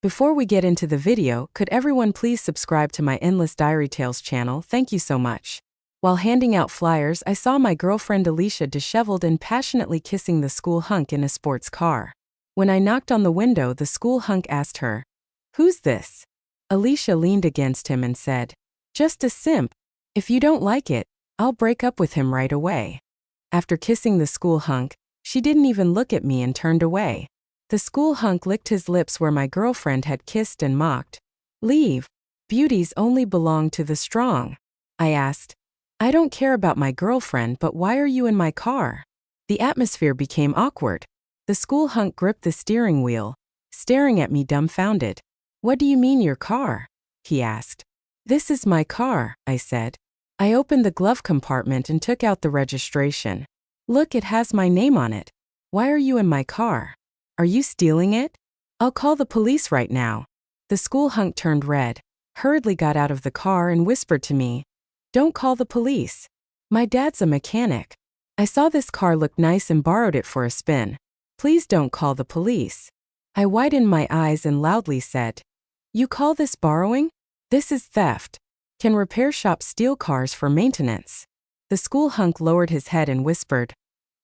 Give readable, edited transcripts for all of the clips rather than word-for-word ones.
Before we get into the video, could everyone please subscribe to my Endless Diary Tales channel? Thank you so much. While handing out flyers, I saw my girlfriend Alicia disheveled and passionately kissing the school hunk in a sports car. When I knocked on the window, the school hunk asked her, "Who's this?" Alicia leaned against him and said, "Just a simp. If you don't like it, I'll break up with him right away." After kissing the school hunk, she didn't even look at me and turned away. The school hunk licked his lips where my girlfriend had kissed and mocked. "Leave. Beauties only belong to the strong." I asked, "I don't care about my girlfriend, but why are you in my car?" The atmosphere became awkward. The school hunk gripped the steering wheel, staring at me dumbfounded. "What do you mean your car?" he asked. "This is my car," I said. I opened the glove compartment and took out the registration. "Look, it has my name on it. Why are you in my car? Are you stealing it? I'll call the police right now." The school hunk turned red, hurriedly got out of the car and whispered to me, "Don't call the police. My dad's a mechanic. I saw this car look nice and borrowed it for a spin. Please don't call the police." I widened my eyes and loudly said, "You call this borrowing? This is theft. Can repair shops steal cars for maintenance?" The school hunk lowered his head and whispered,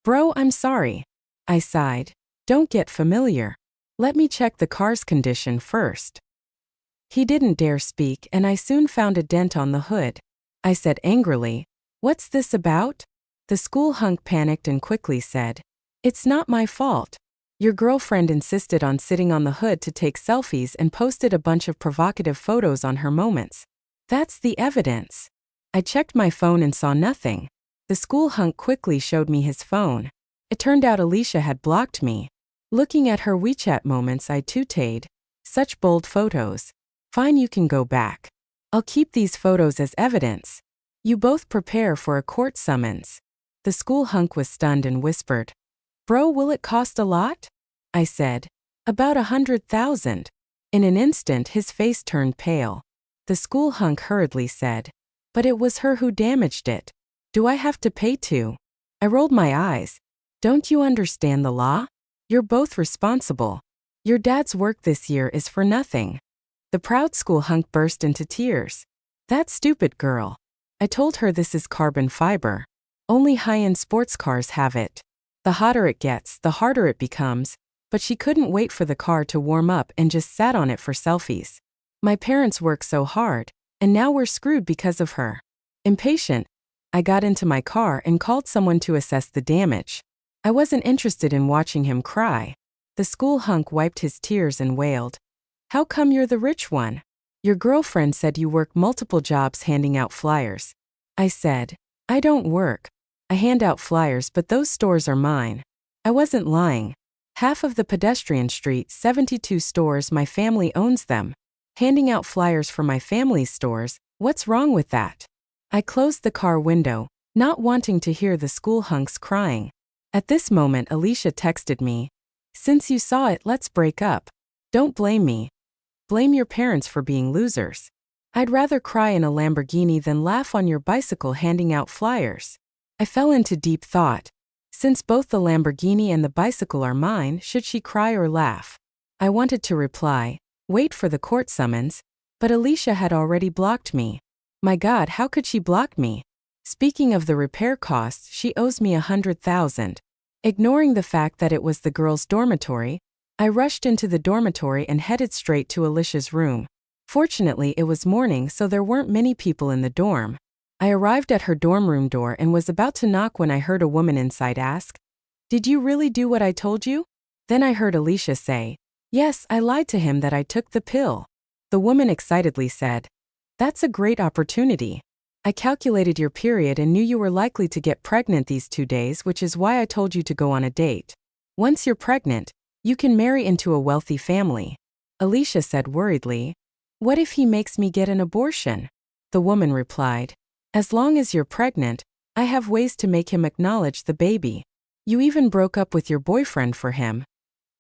"Bro, I'm sorry." I sighed. "Don't get familiar. Let me check the car's condition first." He didn't dare speak, and I soon found a dent on the hood. I said angrily, "What's this about?" The school hunk panicked and quickly said, "It's not my fault. Your girlfriend insisted on sitting on the hood to take selfies and posted a bunch of provocative photos on her moments. That's the evidence." I checked my phone and saw nothing. The school hunk quickly showed me his phone. It turned out Alicia had blocked me. Looking at her WeChat moments, I tooted, "Such bold photos. Fine, you can go back. I'll keep these photos as evidence. You both prepare for a court summons." The school hunk was stunned and whispered, "Bro, will it cost a lot?" I said, "About 100,000. In an instant, his face turned pale. The school hunk hurriedly said, "But it was her who damaged it. Do I have to pay too?" I rolled my eyes. "Don't you understand the law? You're both responsible. Your dad's work this year is for nothing." The proud school hunk burst into tears. "That stupid girl. I told her this is carbon fiber. Only high-end sports cars have it. The hotter it gets, the harder it becomes, but she couldn't wait for the car to warm up and just sat on it for selfies. My parents work so hard, and now we're screwed because of her." Impatient, I got into my car and called someone to assess the damage. I wasn't interested in watching him cry. The school hunk wiped his tears and wailed, "How come you're the rich one? Your girlfriend said you work multiple jobs handing out flyers." I said, "I don't work. I hand out flyers, but those stores are mine." I wasn't lying. Half of the pedestrian street, 72 stores, my family owns them. Handing out flyers for my family's stores, what's wrong with that? I closed the car window, not wanting to hear the school hunks crying. At this moment, Alicia texted me, "Since you saw it, let's break up. Don't blame me. Blame your parents for being losers. I'd rather cry in a Lamborghini than laugh on your bicycle handing out flyers." I fell into deep thought. Since both the Lamborghini and the bicycle are mine, should she cry or laugh? I wanted to reply, "Wait for the court summons," but Alicia had already blocked me. My God, how could she block me? Speaking of the repair costs, she owes me 100,000. Ignoring the fact that it was the girls' dormitory, I rushed into the dormitory and headed straight to Alicia's room. Fortunately, it was morning, so there weren't many people in the dorm. I arrived at her dorm room door and was about to knock when I heard a woman inside ask, "Did you really do what I told you?" Then I heard Alicia say, "Yes, I lied to him that I took the pill." The woman excitedly said, "That's a great opportunity. I calculated your period and knew you were likely to get pregnant these 2 days, which is why I told you to go on a date. Once you're pregnant, you can marry into a wealthy family." Alicia said worriedly, "What if he makes me get an abortion?" The woman replied, "As long as you're pregnant, I have ways to make him acknowledge the baby. You even broke up with your boyfriend for him.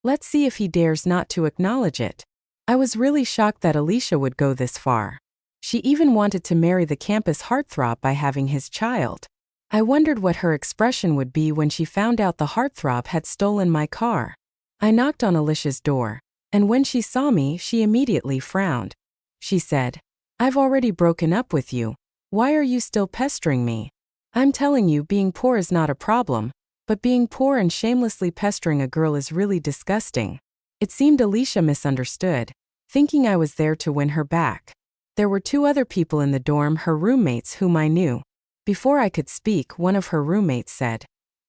Let's see if he dares not to acknowledge it." I was really shocked that Alicia would go this far. She even wanted to marry the campus heartthrob by having his child. I wondered what her expression would be when she found out the heartthrob had stolen my car. I knocked on Alicia's door. And when she saw me, she immediately frowned. She said, "I've already broken up with you. Why are you still pestering me? I'm telling you, being poor is not a problem, but being poor and shamelessly pestering a girl is really disgusting." It seemed Alicia misunderstood, thinking I was there to win her back. There were 2 other people in the dorm, her roommates whom I knew. Before I could speak, one of her roommates said,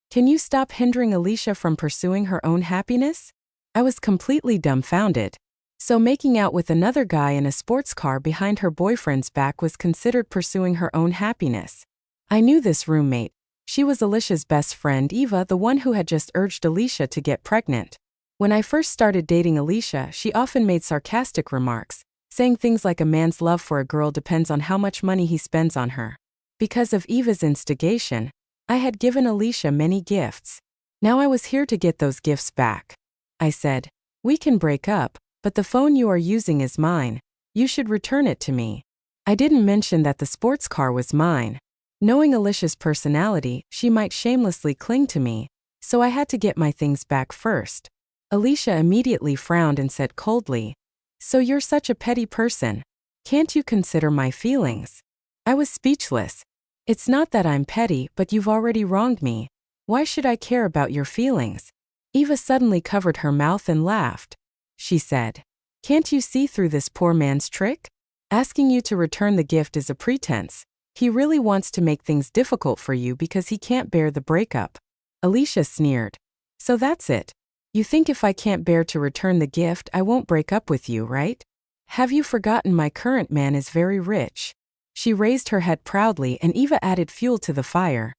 "Can you stop hindering Alicia from pursuing her own happiness?" I was completely dumbfounded. So making out with another guy in a sports car behind her boyfriend's back was considered pursuing her own happiness. I knew this roommate. She was Alicia's best friend Eva, the one who had just urged Alicia to get pregnant. When I first started dating Alicia, she often made sarcastic remarks, saying things like a man's love for a girl depends on how much money he spends on her. Because of Eva's instigation, I had given Alicia many gifts. Now I was here to get those gifts back. I said, "We can break up, but the phone you are using is mine. You should return it to me." I didn't mention that the sports car was mine. Knowing Alicia's personality, she might shamelessly cling to me, so I had to get my things back first. Alicia immediately frowned and said coldly, "So you're such a petty person. Can't you consider my feelings?" I was speechless. "It's not that I'm petty, but you've already wronged me. Why should I care about your feelings?" Eva suddenly covered her mouth and laughed. She said, "Can't you see through this poor man's trick? Asking you to return the gift is a pretense. He really wants to make things difficult for you because he can't bear the breakup." Alicia sneered. "So that's it. You think if I can't bear to return the gift, I won't break up with you, right? Have you forgotten my current man is very rich?" She raised her head proudly and Eva added fuel to the fire.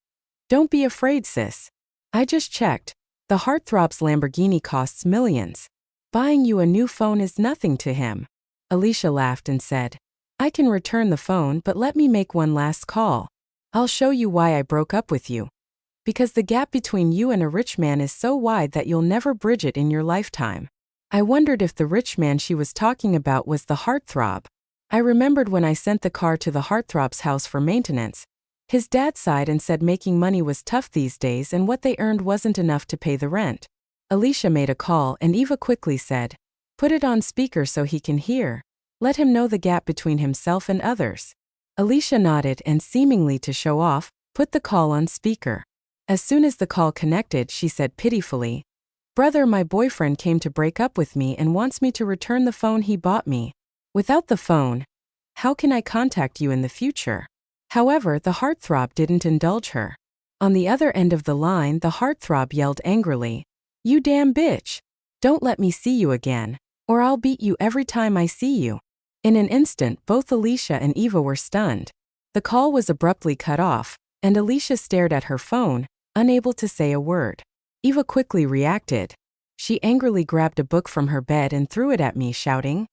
"Don't be afraid, sis. I just checked. The heartthrob's Lamborghini costs millions. Buying you a new phone is nothing to him." Alicia laughed and said, "I can return the phone, but let me make one last call. I'll show you why I broke up with you. Because the gap between you and a rich man is so wide that you'll never bridge it in your lifetime." I wondered if the rich man she was talking about was the heartthrob. I remembered when I sent the car to the heartthrob's house for maintenance. His dad sighed and said making money was tough these days and what they earned wasn't enough to pay the rent. Alicia made a call and Eva quickly said, "Put it on speaker so he can hear. Let him know the gap between himself and others." Alicia nodded and, seemingly to show off, put the call on speaker. As soon as the call connected, she said pitifully, "Brother, my boyfriend came to break up with me and wants me to return the phone he bought me. Without the phone, how can I contact you in the future?" However, the heartthrob didn't indulge her. On the other end of the line, the heartthrob yelled angrily, "You damn bitch! Don't let me see you again, or I'll beat you every time I see you." In an instant, both Alicia and Eva were stunned. The call was abruptly cut off, and Alicia stared at her phone, unable to say a word. Eva quickly reacted. She angrily grabbed a book from her bed and threw it at me, shouting,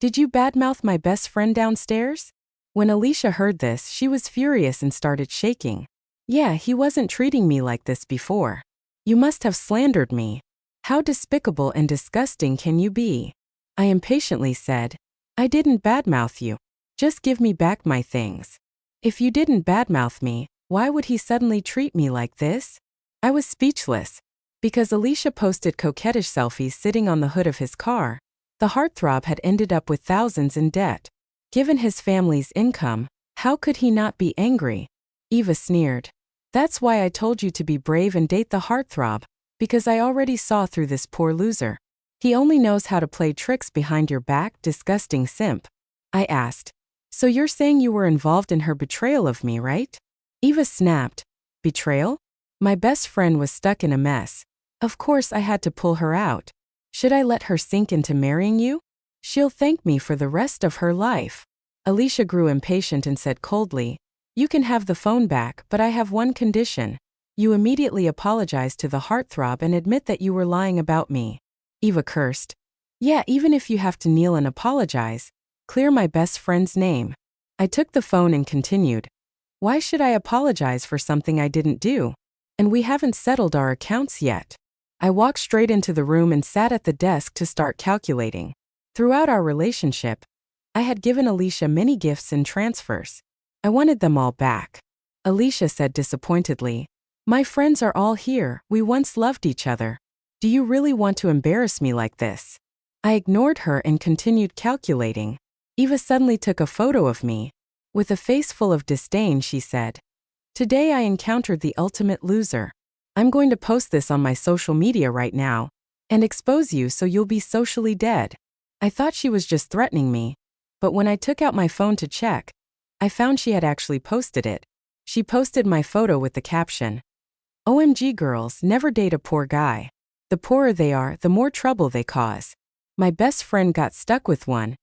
"Did you badmouth my best friend downstairs?" When Alicia heard this, she was furious and started shaking. "Yeah, he wasn't treating me like this before. You must have slandered me. How despicable and disgusting can you be?" I impatiently said, "I didn't badmouth you. Just give me back my things." "If you didn't badmouth me, why would he suddenly treat me like this?" I was speechless. Because Alicia posted coquettish selfies sitting on the hood of his car, the heartthrob had ended up with thousands in debt. Given his family's income, how could he not be angry? Eva sneered. "That's why I told you to be brave and date the heartthrob, because I already saw through this poor loser. He only knows how to play tricks behind your back, disgusting simp." I asked, "So you're saying you were involved in her betrayal of me, right?" Eva snapped. "Betrayal? My best friend was stuck in a mess. Of course I had to pull her out. Should I let her sink into marrying you? She'll thank me for the rest of her life." Alicia grew impatient and said coldly, "You can have the phone back, but I have one condition. You immediately apologize to the heartthrob and admit that you were lying about me." Eva cursed. "Yeah, even if you have to kneel and apologize, clear my best friend's name." I took the phone and continued, "Why should I apologize for something I didn't do? And we haven't settled our accounts yet." I walked straight into the room and sat at the desk to start calculating. Throughout our relationship, I had given Alicia many gifts and transfers. I wanted them all back. Alicia said disappointedly, "My friends are all here, we once loved each other. Do you really want to embarrass me like this?" I ignored her and continued calculating. Eva suddenly took a photo of me. With a face full of disdain, she said, "Today I encountered the ultimate loser. I'm going to post this on my social media right now and expose you so you'll be socially dead." I thought she was just threatening me, but when I took out my phone to check, I found she had actually posted it. She posted my photo with the caption, "OMG girls, never date a poor guy. The poorer they are, the more trouble they cause. My best friend got stuck with one.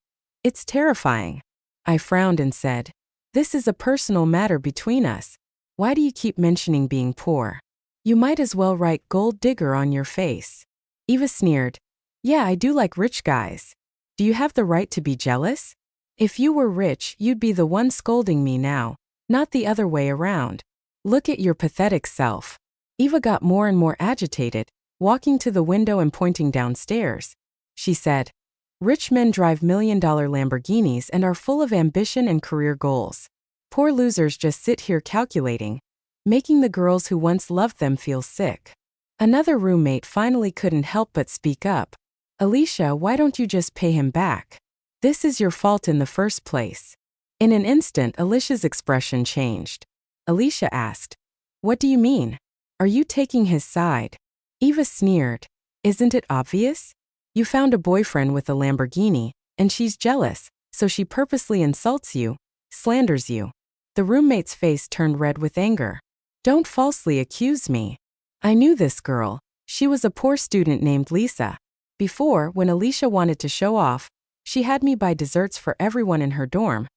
It's terrifying." I frowned and said, "This is a personal matter between us. Why do you keep mentioning being poor? You might as well write gold digger on your face." Eva sneered, "Yeah, I do like rich guys. Do you have the right to be jealous? If you were rich, you'd be the one scolding me now, not the other way around. Look at your pathetic self." Eva got more and more agitated, walking to the window and pointing downstairs. She said, "Rich men drive million-dollar Lamborghinis and are full of ambition and career goals. Poor losers just sit here calculating, making the girls who once loved them feel sick." Another roommate finally couldn't help but speak up. "Alicia, why don't you just pay him back? This is your fault in the first place." In an instant, Alicia's expression changed. Alicia asked, "What do you mean? Are you taking his side?" Eva sneered, "Isn't it obvious? You found a boyfriend with a Lamborghini, and she's jealous, so she purposely insults you, slanders you." The roommate's face turned red with anger. "Don't falsely accuse me. I knew this girl. She was a poor student named Lisa. Before, when Alicia wanted to show off, she had me buy desserts for everyone in her dorm,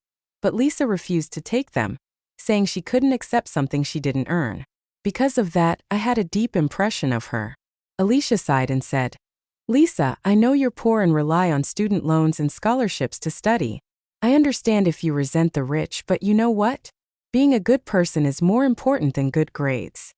but Lisa refused to take them, saying she couldn't accept something she didn't earn. Because of that, I had a deep impression of her." Alicia sighed and said, "Lisa, I know you're poor and rely on student loans and scholarships to study. I understand if you resent the rich, but you know what? Being a good person is more important than good grades."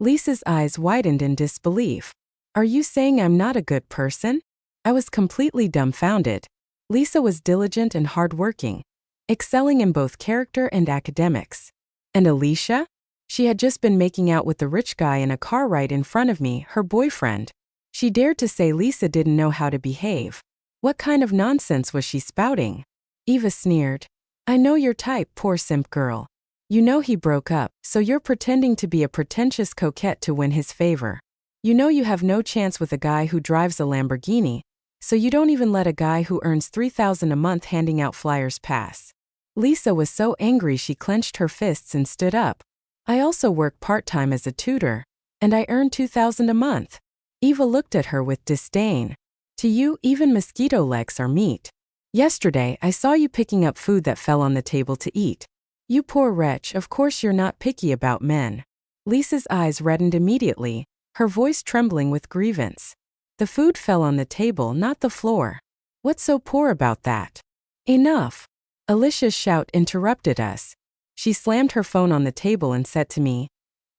Lisa's eyes widened in disbelief. "Are you saying I'm not a good person?" I was completely dumbfounded. Lisa was diligent and hardworking, excelling in both character and academics. And Alicia? She had just been making out with the rich guy in a car right in front of me, her boyfriend. She dared to say Lisa didn't know how to behave. What kind of nonsense was she spouting? Eva sneered, "I know your type, poor simp girl. You know he broke up, so you're pretending to be a pretentious coquette to win his favor. You know you have no chance with a guy who drives a Lamborghini, so you don't even let a guy who earns $3,000 a month handing out flyers pass." Lisa was so angry she clenched her fists and stood up. "I also work part-time as a tutor, and I earn $2,000 a month." Eva looked at her with disdain. "To you, even mosquito legs are meat. Yesterday, I saw you picking up food that fell on the table to eat. You poor wretch, of course you're not picky about men." Lisa's eyes reddened immediately, her voice trembling with grievance. "The food fell on the table, not the floor. What's so poor about that?" "Enough." Alicia's shout interrupted us. She slammed her phone on the table and said to me,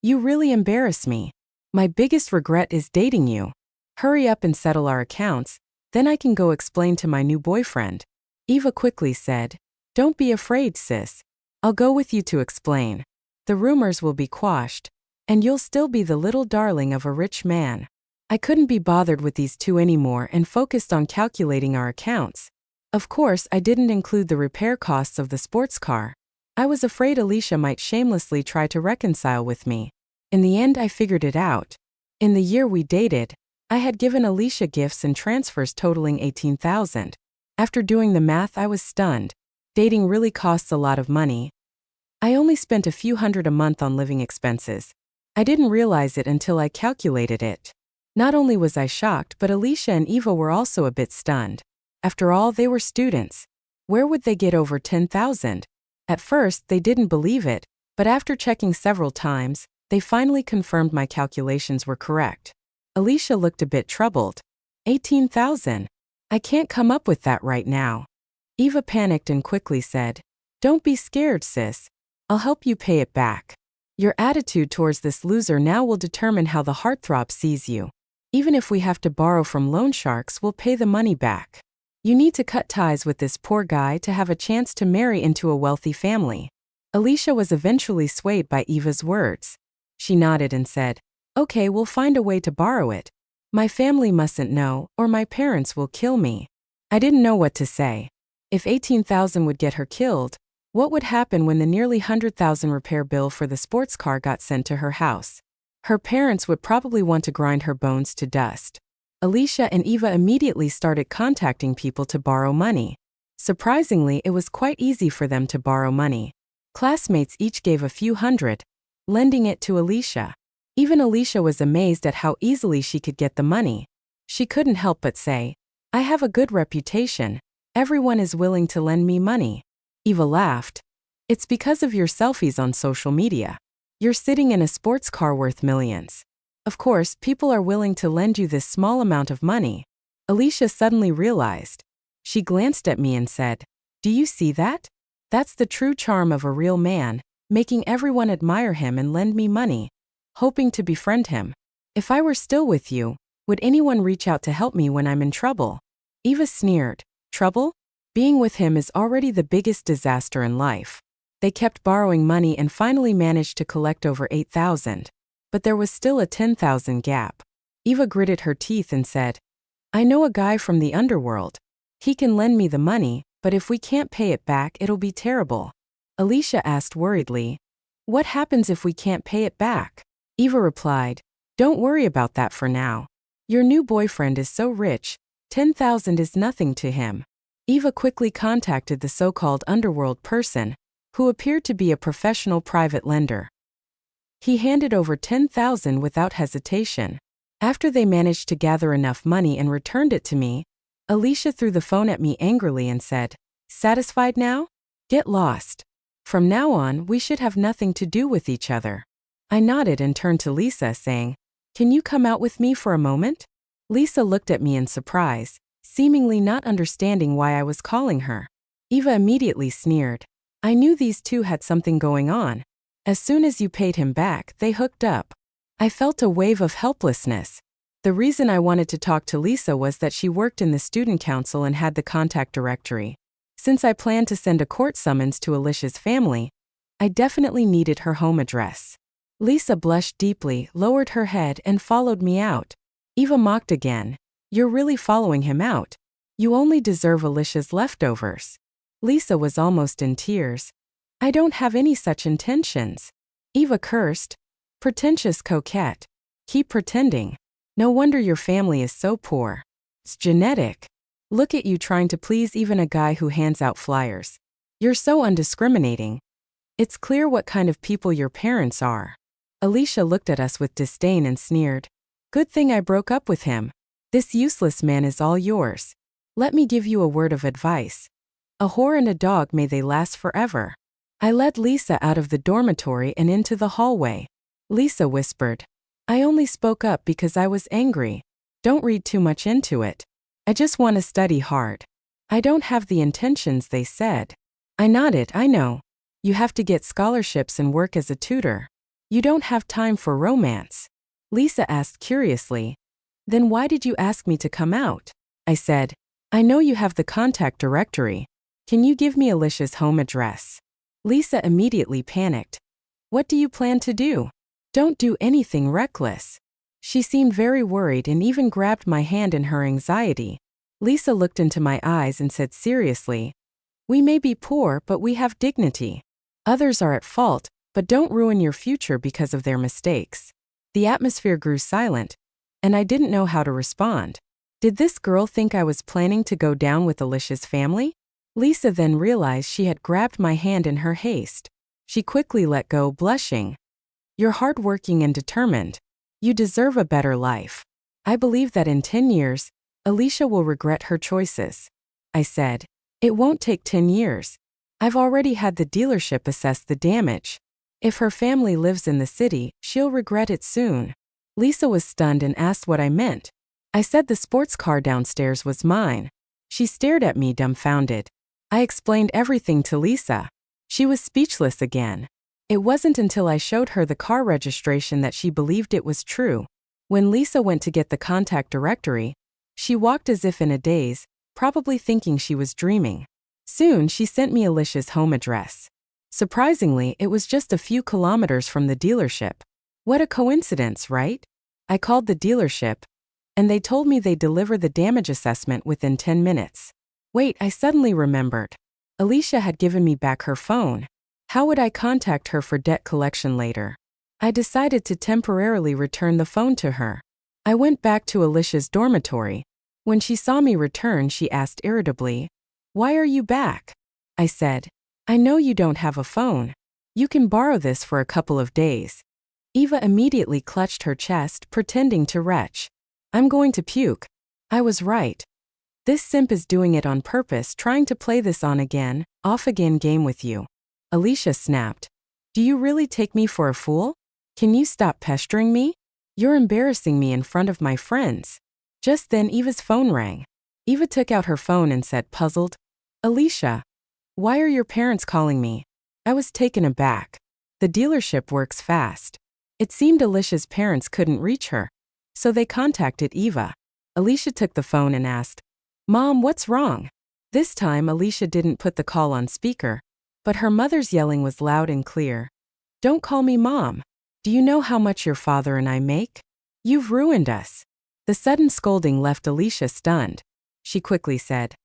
"You really embarrass me. My biggest regret is dating you. Hurry up and settle our accounts, then I can go explain to my new boyfriend." Eva quickly said, "Don't be afraid, sis. I'll go with you to explain. The rumors will be quashed, and you'll still be the little darling of a rich man." I couldn't be bothered with these two anymore and focused on calculating our accounts. Of course, I didn't include the repair costs of the sports car. I was afraid Alicia might shamelessly try to reconcile with me. In the end, I figured it out. In the year we dated, I had given Alicia gifts and transfers totaling $18,000. After doing the math, I was stunned. Dating really costs a lot of money. I only spent a few hundred a month on living expenses. I didn't realize it until I calculated it. Not only was I shocked, but Alicia and Eva were also a bit stunned. After all, they were students. Where would they get over $10,000? At first, they didn't believe it, but after checking several times, they finally confirmed my calculations were correct. Alicia looked a bit troubled. $18,000? I can't come up with that right now. Eva panicked and quickly said, "Don't be scared, sis. I'll help you pay it back. Your attitude towards this loser now will determine how the heartthrob sees you. Even if we have to borrow from loan sharks, we'll pay the money back. You need to cut ties with this poor guy to have a chance to marry into a wealthy family." Alicia was eventually swayed by Eva's words. She nodded and said, "Okay, we'll find a way to borrow it. My family mustn't know, or my parents will kill me. I didn't know what to say. If 18,000 would get her killed, what would happen when the nearly 100,000 repair bill for the sports car got sent to her house? Her parents would probably want to grind her bones to dust. Alicia and Eva immediately started contacting people to borrow money. Surprisingly, it was quite easy for them to borrow money. Classmates each gave a few hundred, lending it to Alicia. Even Alicia was amazed at how easily she could get the money. She couldn't help but say, "I have a good reputation. Everyone is willing to lend me money." Eva laughed. "It's because of your selfies on social media. You're sitting in a sports car worth millions. Of course, people are willing to lend you this small amount of money." Alicia suddenly realized. She glanced at me and said, "Do you see that? That's the true charm of a real man, making everyone admire him and lend me money, hoping to befriend him. If I were still with you, would anyone reach out to help me when I'm in trouble?" Eva sneered. "Trouble? Being with him is already the biggest disaster in life." They kept borrowing money and finally managed to collect over 8,000. But there was still a 10,000 gap. Eva gritted her teeth and said, "I know a guy from the underworld. He can lend me the money, but if we can't pay it back, it'll be terrible." Alicia asked worriedly, "What happens if we can't pay it back?" Eva replied, "Don't worry about that for now. Your new boyfriend is so rich, 10,000 is nothing to him." Eva quickly contacted the so-called underworld person, who appeared to be a professional private lender. He handed over 10,000 without hesitation. After they managed to gather enough money and returned it to me, Alicia threw the phone at me angrily and said, "Satisfied now? Get lost. From now on, we should have nothing to do with each other." I nodded and turned to Lisa, saying, "Can you come out with me for a moment?" Lisa looked at me in surprise, seemingly not understanding why I was calling her. Eva immediately sneered. "I knew these two had something going on. As soon as you paid him back, they hooked up." I felt a wave of helplessness. The reason I wanted to talk to Lisa was that she worked in the student council and had the contact directory. Since I planned to send a court summons to Alicia's family, I definitely needed her home address. Lisa blushed deeply, lowered her head, and followed me out. Eva mocked again. "You're really following him out. You only deserve Alicia's leftovers." Lisa was almost in tears. "I don't have any such intentions." Eva cursed. "Pretentious coquette. Keep pretending. No wonder your family is so poor. It's genetic. Look at you trying to please even a guy who hands out flyers. You're so undiscriminating. It's clear what kind of people your parents are." Alicia looked at us with disdain and sneered. "Good thing I broke up with him. This useless man is all yours. Let me give you a word of advice. A whore and a dog, may they last forever." I led Lisa out of the dormitory and into the hallway. Lisa whispered, "I only spoke up because I was angry. Don't read too much into it. I just want to study hard. I don't have the intentions they said." I nodded. "I know. You have to get scholarships and work as a tutor. You don't have time for romance." Lisa asked curiously, "Then why did you ask me to come out?" I said, "I know you have the contact directory. Can you give me Alicia's home address?" Lisa immediately panicked. "What do you plan to do? Don't do anything reckless." She seemed very worried and even grabbed my hand in her anxiety. Lisa looked into my eyes and said seriously, "We may be poor, but we have dignity. Others are at fault, but don't ruin your future because of their mistakes." The atmosphere grew silent, and I didn't know how to respond. Did this girl think I was planning to go down with Alicia's family? Lisa then realized she had grabbed my hand in her haste. She quickly let go, blushing. "You're hardworking and determined. You deserve a better life. I believe that in 10 years, Alicia will regret her choices." I said, "It won't take 10 years. I've already had the dealership assess the damage. If her family lives in the city, she'll regret it soon." Lisa was stunned and asked what I meant. I said the sports car downstairs was mine. She stared at me dumbfounded. I explained everything to Lisa. She was speechless again. It wasn't until I showed her the car registration that she believed it was true. When Lisa went to get the contact directory, she walked as if in a daze, probably thinking she was dreaming. Soon she sent me Alicia's home address. Surprisingly, it was just a few kilometers from the dealership. What a coincidence, right? I called the dealership. and they told me they'd deliver the damage assessment within 10 minutes. Wait, I suddenly remembered. Alicia had given me back her phone. How would I contact her for debt collection later? I decided to temporarily return the phone to her. I went back to Alicia's dormitory. When she saw me return, she asked irritably, "Why are you back?" I said, "I know you don't have a phone. You can borrow this for a couple of days." Eva immediately clutched her chest, pretending to retch. "I'm going to puke." I was right. This simp is doing it on purpose, trying to play this on again, off again game with you. Alicia snapped. "Do you really take me for a fool? Can you stop pestering me? You're embarrassing me in front of my friends." Just then Eva's phone rang. Eva took out her phone and said, puzzled, "Alicia, why are your parents calling me?" I was taken aback. The dealership works fast. It seemed Alicia's parents couldn't reach her, so they contacted Eva. Alicia took the phone and asked, "Mom, what's wrong?" This time Alicia didn't put the call on speaker, but her mother's yelling was loud and clear. "Don't call me Mom. Do you know how much your father and I make? You've ruined us." The sudden scolding left Alicia stunned. She quickly said,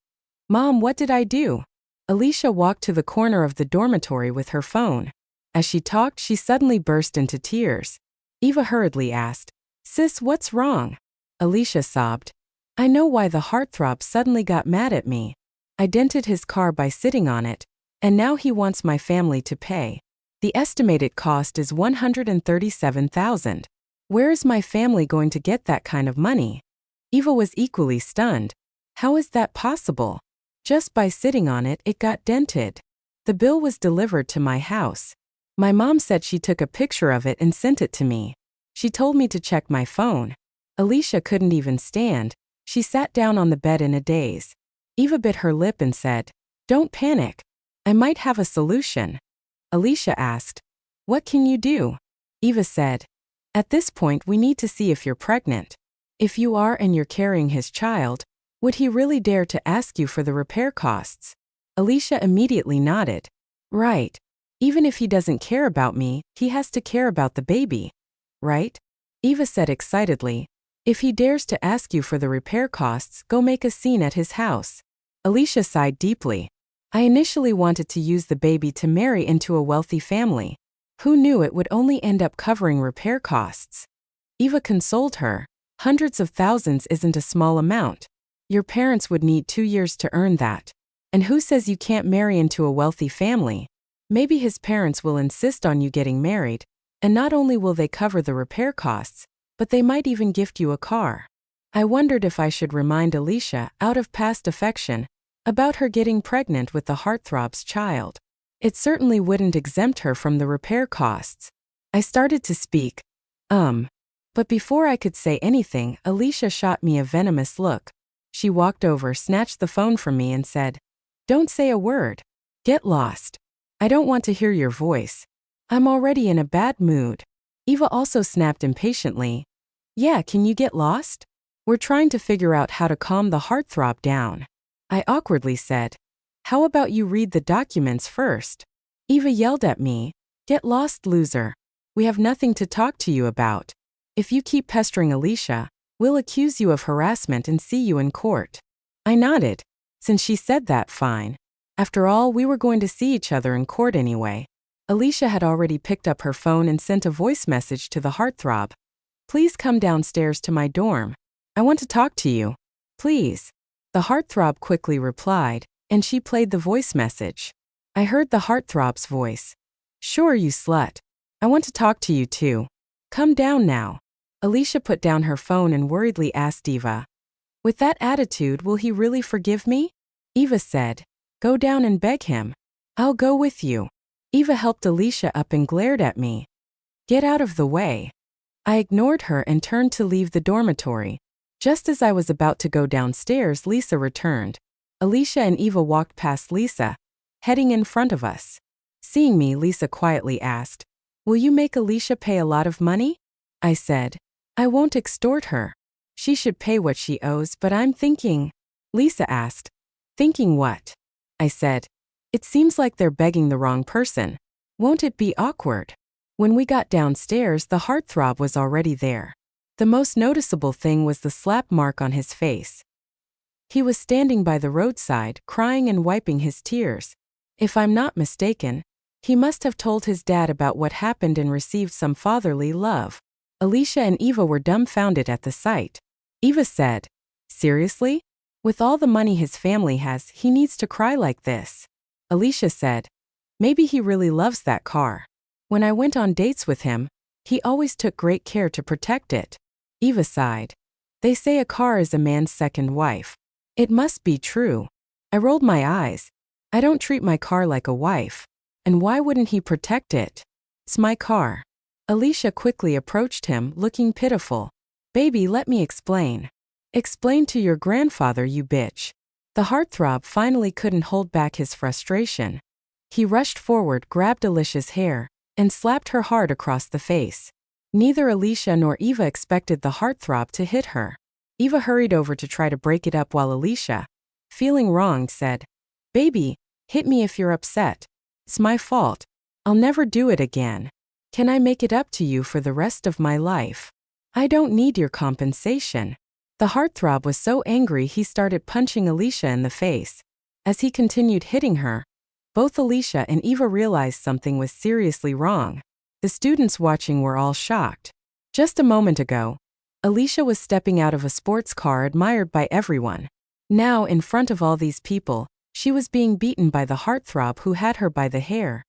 "Mom, what did I do?" Alicia walked to the corner of the dormitory with her phone. As she talked, she suddenly burst into tears. Eva hurriedly asked, "Sis, what's wrong?" Alicia sobbed, "I know why the heartthrob suddenly got mad at me. I dented his car by sitting on it, and now he wants my family to pay. The estimated cost is $137,000. Where is my family going to get that kind of money?" Eva was equally stunned. "How is that possible? Just by sitting on it, it got dented. The bill was delivered to my house. My mom said she took a picture of it and sent it to me. She told me to check my phone." Alicia couldn't even stand. She sat down on the bed in a daze. Eva bit her lip and said, "Don't panic. I might have a solution." Alicia asked, "What can you do?" Eva said, "At this point, we need to see if you're pregnant. If you are and you're carrying his child, would he really dare to ask you for the repair costs?" Alicia immediately nodded. "Right. Even if he doesn't care about me, he has to care about the baby. Right?" Eva said excitedly, "If he dares to ask you for the repair costs, go make a scene at his house." Alicia sighed deeply. "I initially wanted to use the baby to marry into a wealthy family. Who knew it would only end up covering repair costs?" Eva consoled her. "Hundreds of thousands isn't a small amount. Your parents would need 2 years to earn that. And who says you can't marry into a wealthy family? Maybe his parents will insist on you getting married, and not only will they cover the repair costs, but they might even gift you a car." I wondered if I should remind Alicia, out of past affection, about her getting pregnant with the heartthrob's child. It certainly wouldn't exempt her from the repair costs. I started to speak. But before I could say anything, Alicia shot me a venomous look. She walked over, snatched the phone from me and said, "Don't say a word. Get lost. I don't want to hear your voice. I'm already in a bad mood." Eva also snapped impatiently, "Yeah, can you get lost? We're trying to figure out how to calm the heartthrob down." I awkwardly said, "How about you read the documents first?" Eva yelled at me, "Get lost, loser. We have nothing to talk to you about. If you keep pestering Alicia, we'll accuse you of harassment and see you in court." I nodded. Since she said that, fine. After all, we were going to see each other in court anyway. Alicia had already picked up her phone and sent a voice message to the heartthrob. "Please come downstairs to my dorm. I want to talk to you. Please." The heartthrob quickly replied, and she played the voice message. I heard the heartthrob's voice. "Sure, you slut. I want to talk to you too. Come down now." Alicia put down her phone and worriedly asked Eva, "With that attitude, will he really forgive me?" Eva said, "Go down and beg him. I'll go with you." Eva helped Alicia up and glared at me. "Get out of the way." I ignored her and turned to leave the dormitory. Just as I was about to go downstairs, Lisa returned. Alicia and Eva walked past Lisa, heading in front of us. Seeing me, Lisa quietly asked, "Will you make Alicia pay a lot of money?" I said, "I won't extort her. She should pay what she owes, but I'm thinking." Lisa asked, "Thinking what?" I said, "It seems like they're begging the wrong person. Won't it be awkward?" When we got downstairs, the heartthrob was already there. The most noticeable thing was the slap mark on his face. He was standing by the roadside, crying and wiping his tears. If I'm not mistaken, he must have told his dad about what happened and received some fatherly love. Alicia and Eva were dumbfounded at the sight. Eva said, "Seriously? With all the money his family has, he needs to cry like this?" Alicia said, "Maybe he really loves that car. When I went on dates with him, he always took great care to protect it." Eva sighed. "They say a car is a man's second wife. It must be true." I rolled my eyes. "I don't treat my car like a wife. And why wouldn't he protect it? It's my car." Alicia quickly approached him, looking pitiful. "Baby, let me explain." "Explain to your grandfather, you bitch." The heartthrob finally couldn't hold back his frustration. He rushed forward, grabbed Alicia's hair, and slapped her hard across the face. Neither Alicia nor Eva expected the heartthrob to hit her. Eva hurried over to try to break it up while Alicia, feeling wronged, said, "Baby, hit me if you're upset. It's my fault. I'll never do it again. Can I make it up to you for the rest of my life? I don't need your compensation." The heartthrob was so angry he started punching Alicia in the face. As he continued hitting her, both Alicia and Eva realized something was seriously wrong. The students watching were all shocked. Just a moment ago, Alicia was stepping out of a sports car admired by everyone. Now, in front of all these people, she was being beaten by the heartthrob who had her by the hair,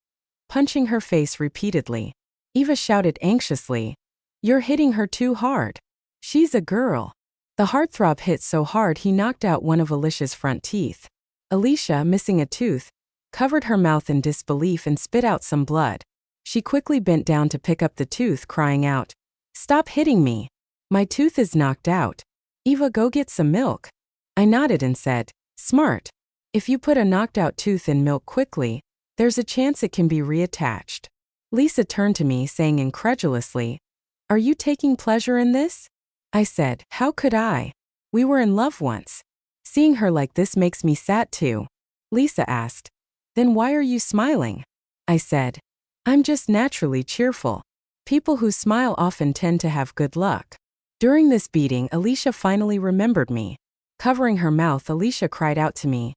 punching her face repeatedly. Eva shouted anxiously, "You're hitting her too hard. She's a girl." The heartthrob hit so hard he knocked out one of Alicia's front teeth. Alicia, missing a tooth, covered her mouth in disbelief and spit out some blood. She quickly bent down to pick up the tooth, crying out, "Stop hitting me. My tooth is knocked out. Eva, go get some milk." I nodded and said, "Smart. If you put a knocked out tooth in milk quickly, there's a chance it can be reattached." Lisa turned to me, saying incredulously, "Are you taking pleasure in this?" I said, "How could I? We were in love once. Seeing her like this makes me sad too." Lisa asked, "Then why are you smiling?" I said, "I'm just naturally cheerful. People who smile often tend to have good luck." During this beating, Alicia finally remembered me. Covering her mouth, Alicia cried out to me,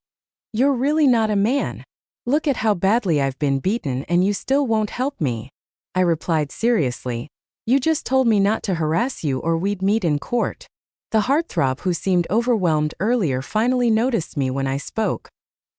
"You're really not a man. Look at how badly I've been beaten and you still won't help me." I replied seriously, "You just told me not to harass you or we'd meet in court." The heartthrob, who seemed overwhelmed earlier, finally noticed me when I spoke.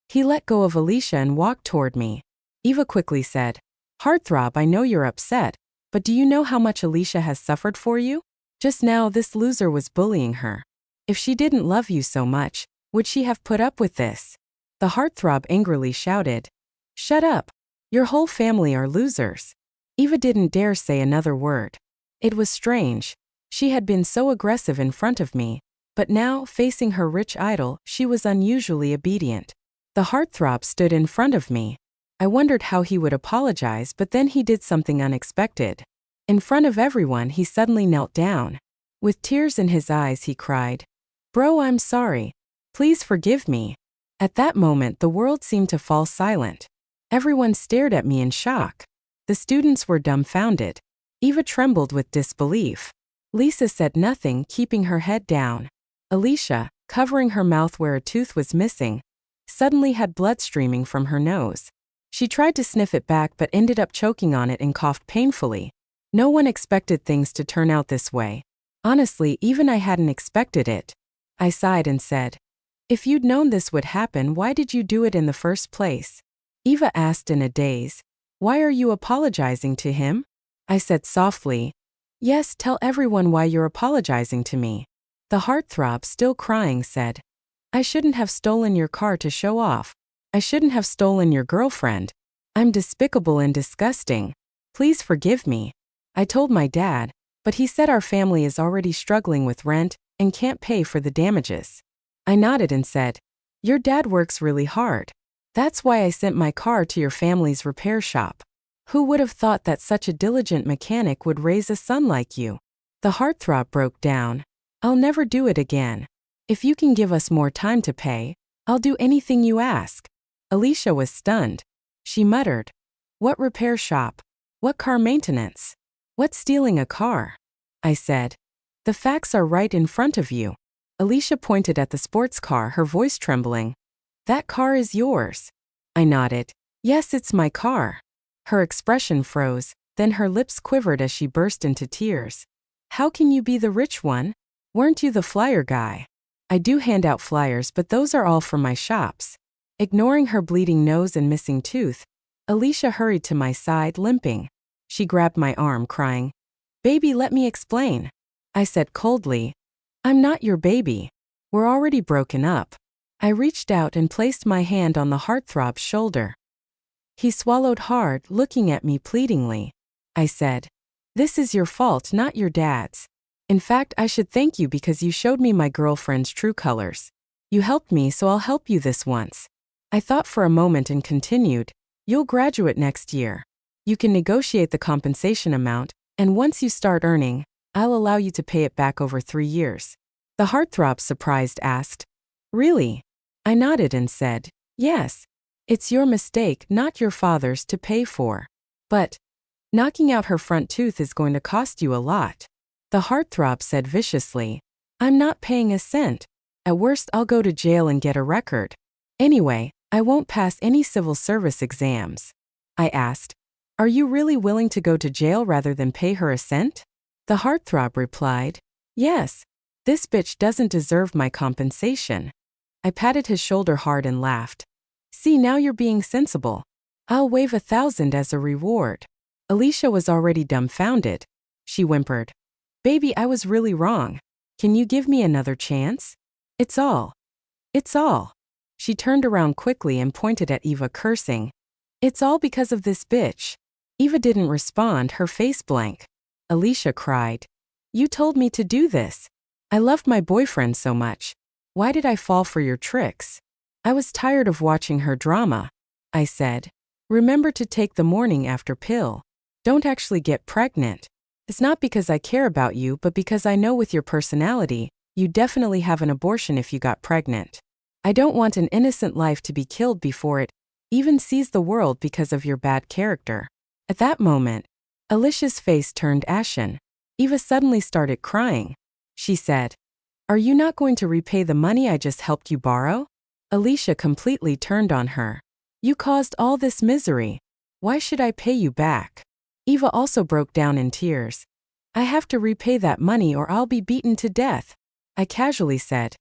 He let go of Alicia and walked toward me. Eva quickly said, "Heartthrob, I know you're upset, but do you know how much Alicia has suffered for you? Just now this loser was bullying her. If she didn't love you so much, would she have put up with this?" The heartthrob angrily shouted, "Shut up. Your whole family are losers." Eva didn't dare say another word. It was strange. She had been so aggressive in front of me, but now, facing her rich idol, she was unusually obedient. The heartthrob stood in front of me. I wondered how he would apologize, but then he did something unexpected. In front of everyone, he suddenly knelt down. With tears in his eyes, he cried, "Bro, I'm sorry. Please forgive me." At that moment, the world seemed to fall silent. Everyone stared at me in shock. The students were dumbfounded. Eva trembled with disbelief. Lisa said nothing, keeping her head down. Alicia, covering her mouth where a tooth was missing, suddenly had blood streaming from her nose. She tried to sniff it back but ended up choking on it and coughed painfully. No one expected things to turn out this way. Honestly, even I hadn't expected it. I sighed and said, "If you'd known this would happen, why did you do it in the first place?" Eva asked in a daze, "Why are you apologizing to him?" I said softly, "Yes, tell everyone why you're apologizing to me." The heartthrob, still crying, said, "I shouldn't have stolen your car to show off. I shouldn't have stolen your girlfriend. I'm despicable and disgusting. Please forgive me." I told my dad, but he said our family is already struggling with rent and can't pay for the damages. I nodded and said, "Your dad works really hard. That's why I sent my car to your family's repair shop. Who would have thought that such a diligent mechanic would raise a son like you?" The heartthrob broke down. "I'll never do it again. If you can give us more time to pay, I'll do anything you ask." Alicia was stunned. She muttered, "What repair shop? What car maintenance? What's stealing a car?" I said, The facts are right in front of you. Alicia pointed at the sports car, her voice trembling. That car is yours. I nodded. Yes, it's my car. Her expression froze, then her lips quivered as she burst into tears. How can you be the rich one? Weren't you the flyer guy? I do hand out flyers, but those are all for my shops. Ignoring her bleeding nose and missing tooth, Alicia hurried to my side, limping. She grabbed my arm, crying, Baby, let me explain. I said coldly, I'm not your baby. We're already broken up. I reached out and placed my hand on the heartthrob's shoulder. He swallowed hard, looking at me pleadingly. I said, This is your fault, not your dad's. In fact, I should thank you because you showed me my girlfriend's true colors. You helped me, so I'll help you this once. I thought for a moment and continued, You'll graduate next year. You can negotiate the compensation amount, and once you start earning, I'll allow you to pay it back over 3 years. The heartthrob, surprised, asked, Really? I nodded and said, Yes. It's your mistake, not your father's, to pay for. But knocking out her front tooth is going to cost you a lot. The heartthrob said viciously, I'm not paying a cent. At worst, I'll go to jail and get a record. Anyway, I won't pass any civil service exams. I asked, Are you really willing to go to jail rather than pay her a cent? The heartthrob replied, Yes. This bitch doesn't deserve my compensation. I patted his shoulder hard and laughed. See, now you're being sensible. I'll waive 1,000 as a reward. Alicia was already dumbfounded. She whimpered, Baby, I was really wrong. Can you give me another chance? It's all. She turned around quickly and pointed at Eva, cursing. It's all because of this bitch. Eva didn't respond, her face blank. Alicia cried, You told me to do this. I loved my boyfriend so much. Why did I fall for your tricks? I was tired of watching her drama. I said, Remember to take the morning after pill. Don't actually get pregnant. It's not because I care about you, but because I know with your personality, you'd definitely have an abortion if you got pregnant. I don't want an innocent life to be killed before it even sees the world because of your bad character. At that moment, Alicia's face turned ashen. Eva suddenly started crying. She said, Are you not going to repay the money I just helped you borrow? Alicia completely turned on her. You caused all this misery. Why should I pay you back? Eva also broke down in tears. I have to repay that money or I'll be beaten to death. I casually said,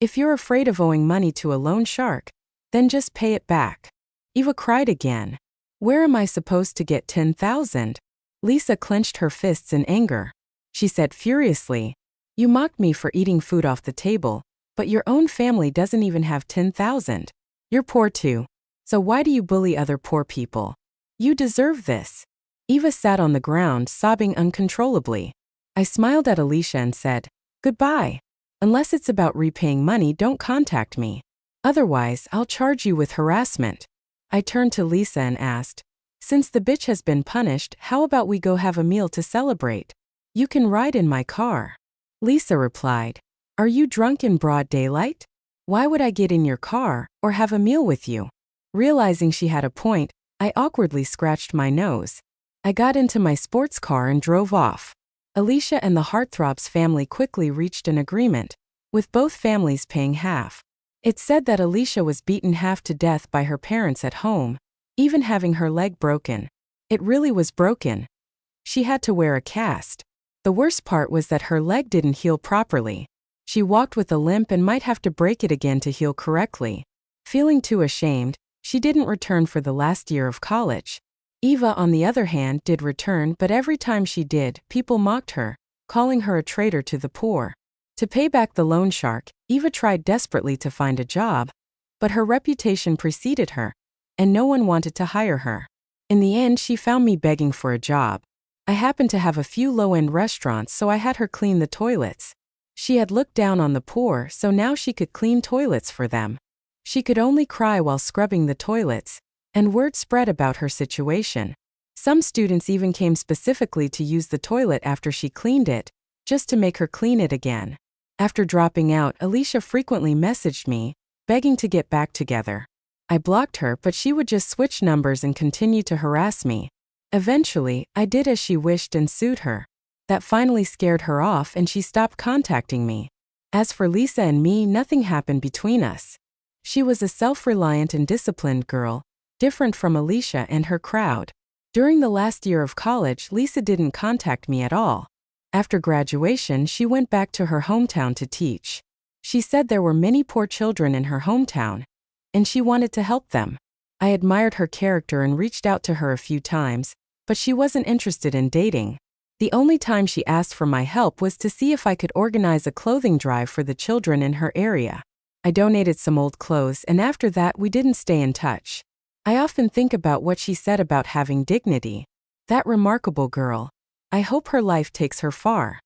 If you're afraid of owing money to a loan shark, then just pay it back. Eva cried again. Where am I supposed to get 10,000? Lisa clenched her fists in anger. She said furiously, You mocked me for eating food off the table, but your own family doesn't even have 10,000. You're poor too. So why do you bully other poor people? You deserve this. Eva sat on the ground, sobbing uncontrollably. I smiled at Alicia and said, Goodbye. Unless it's about repaying money, don't contact me. Otherwise, I'll charge you with harassment. I turned to Lisa and asked, Since the bitch has been punished, how about we go have a meal to celebrate? You can ride in my car. Lisa replied, Are you drunk in broad daylight? Why would I get in your car or have a meal with you? Realizing she had a point, I awkwardly scratched my nose. I got into my sports car and drove off. Alicia and the heartthrob's family quickly reached an agreement, with both families paying half. It said that Alicia was beaten half to death by her parents at home, even having her leg broken. It really was broken. She had to wear a cast. The worst part was that her leg didn't heal properly. She walked with a limp and might have to break it again to heal correctly. Feeling too ashamed, she didn't return for the last year of college. Eva, on the other hand, did return, but every time she did, people mocked her, calling her a traitor to the poor. To pay back the loan shark, Eva tried desperately to find a job, but her reputation preceded her, and no one wanted to hire her. In the end, she found me begging for a job. I happened to have a few low-end restaurants, so I had her clean the toilets. She had looked down on the poor, so now she could clean toilets for them. She could only cry while scrubbing the toilets, and word spread about her situation. Some students even came specifically to use the toilet after she cleaned it, just to make her clean it again. After dropping out, Alicia frequently messaged me, begging to get back together. I blocked her, but she would just switch numbers and continue to harass me. Eventually, I did as she wished and sued her. That finally scared her off and she stopped contacting me. As for Lisa and me, nothing happened between us. She was a self-reliant and disciplined girl, different from Alicia and her crowd. During the last year of college, Lisa didn't contact me at all. After graduation, she went back to her hometown to teach. She said there were many poor children in her hometown, and she wanted to help them. I admired her character and reached out to her a few times, but she wasn't interested in dating. The only time she asked for my help was to see if I could organize a clothing drive for the children in her area. I donated some old clothes, and after that we didn't stay in touch. I often think about what she said about having dignity. That remarkable girl. I hope her life takes her far.